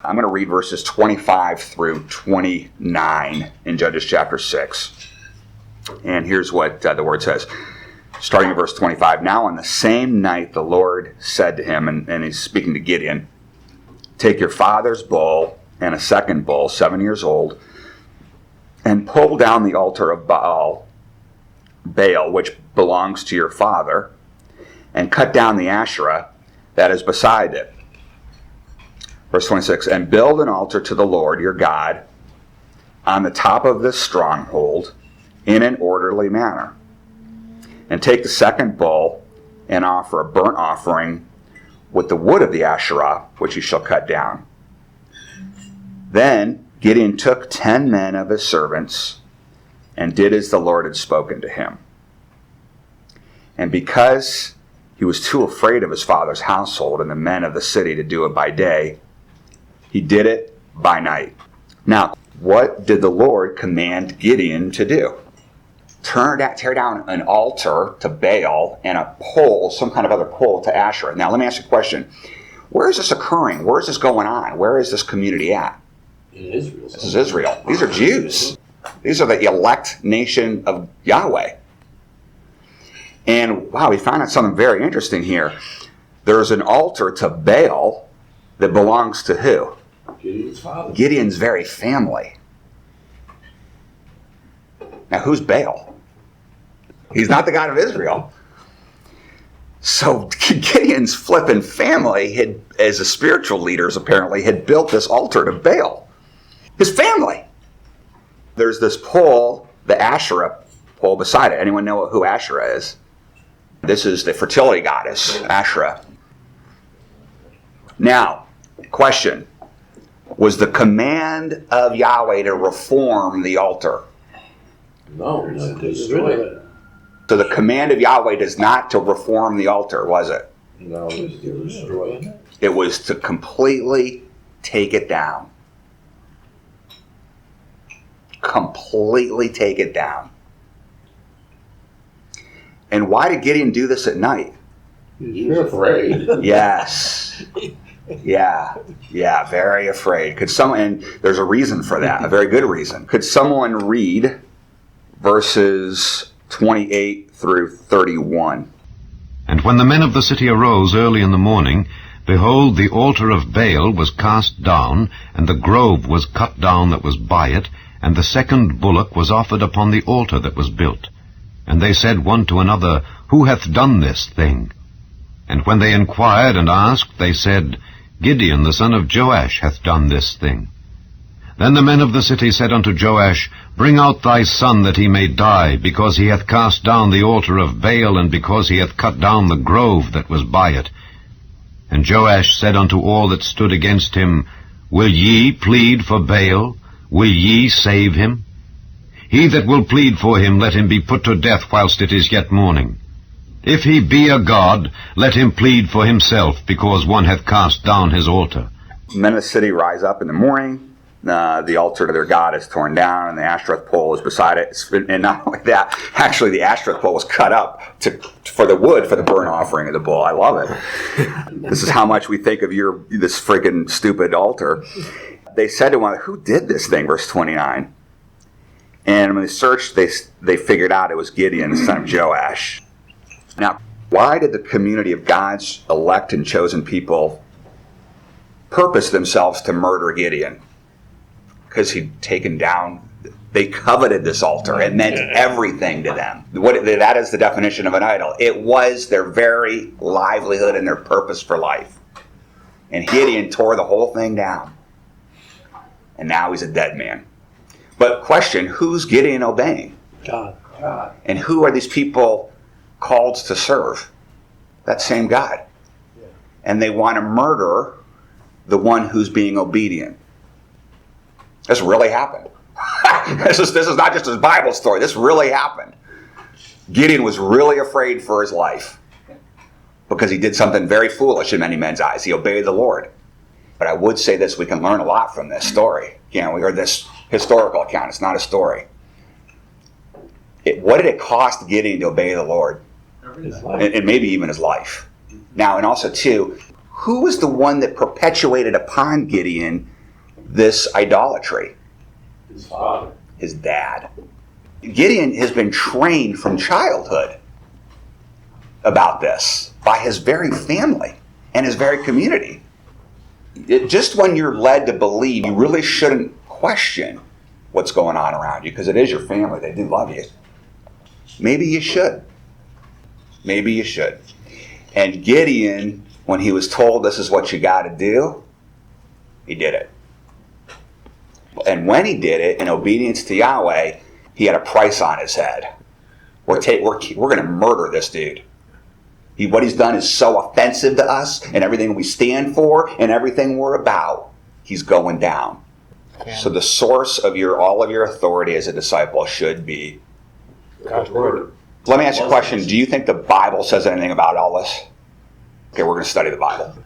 I'm going to read verses 25 through 29 in Judges chapter 6. And here's what the word says. Starting in verse 25. Now on the same night the Lord said to him, and he's speaking to Gideon, take your father's bull and a second bull, 7 years old, and pull down the altar of Baal, which belongs to your father, and cut down the Asherah that is beside it. Verse 26, and build an altar to the Lord your God on the top of this stronghold in an orderly manner. And take the second bull and offer a burnt offering with the wood of the Asherah, which you shall cut down. Then Gideon took 10 men of his servants and did as the Lord had spoken to him. And because he was too afraid of his father's household and the men of the city to do it by day, he did it by night. Now, what did the Lord command Gideon to do? Tear down an altar to Baal and a pole, some kind of other pole to Asherah. Now, let me ask you a question. Where is this occurring? Where is this going on? Where is this community at? In Israel. This is Israel. These are Jews. These are the elect nation of Yahweh. And wow, we found out something very interesting here. There's an altar to Baal that belongs to who? Gideon's father. Gideon's very family. Now, who's Baal? He's not the God of Israel. So Gideon's flipping family, had, as the spiritual leaders apparently, had built this altar to Baal. His family. There's this pole, the Asherah pole beside it. Anyone know who Asherah is? This is the fertility goddess, Asherah. Now, question. Was the command of Yahweh to reform the altar? No, it's to destroy it. So the command of Yahweh is not to reform the altar, was it? No, it's to destroy it. It was to completely take it down. Completely take it down. And why did Gideon do this at night? He was afraid. Yes. Yeah, very afraid. Could someone, and there's a reason for that, a very good reason. Could someone read verses 28 through 31? And when the men of the city arose early in the morning, behold, the altar of Baal was cast down, and the grove was cut down that was by it, and the second bullock was offered upon the altar that was built. And they said one to another, Who hath done this thing? And when they inquired and asked, they said, Gideon the son of Joash hath done this thing. Then the men of the city said unto Joash, Bring out thy son that he may die, because he hath cast down the altar of Baal, and because he hath cut down the grove that was by it. And Joash said unto all that stood against him, Will ye plead for Baal? Will ye save him? He that will plead for him, let him be put to death whilst it is yet morning. If he be a god, let him plead for himself, because one hath cast down his altar. Men of the city rise up in the morning. The altar to their god is torn down, and the Asherah pole is beside it. And not only that, actually the Asherah pole was cut up for the wood for the burnt offering of the bull. I love it. This is how much we think of this freaking stupid altar. They said to one, Who did this thing? Verse 29. And when they searched, they figured out it was Gideon, the son of Joash. Now, why did the community of God's elect and chosen people purpose themselves to murder Gideon? Because he'd taken down, they coveted this altar. It meant everything to them. That is the definition of an idol. It was their very livelihood and their purpose for life. And Gideon tore the whole thing down. And now he's a dead man. But question, who's Gideon obeying? God. And who are these people called to serve? That same God. And they want to murder the one who's being obedient. This really happened. This is not just a Bible story. This really happened. Gideon was really afraid for his life because he did something very foolish in many men's eyes. He obeyed the Lord. But I would say this, we can learn a lot from this story. Or this historical account. It's not a story. What did it cost Gideon to obey the Lord? His life. And maybe even his life. Now, and also, too, who was the one that perpetuated upon Gideon this idolatry? His father. His dad. Gideon has been trained from childhood about this by his very family and his very community. Just when you're led to believe, you really shouldn't question what's going on around you, because it is your family. They do love you. Maybe you should. Maybe you should. And Gideon, when he was told this is what you got to do, he did it. And when he did it, in obedience to Yahweh, he had a price on his head. We're going to murder this dude. What he's done is so offensive to us and everything we stand for and everything we're about. He's going down. Yeah. So the source of all of your authority as a disciple should be God's word. Let me ask you a question. Do you think the Bible says anything about all this? Okay, we're going to study the Bible.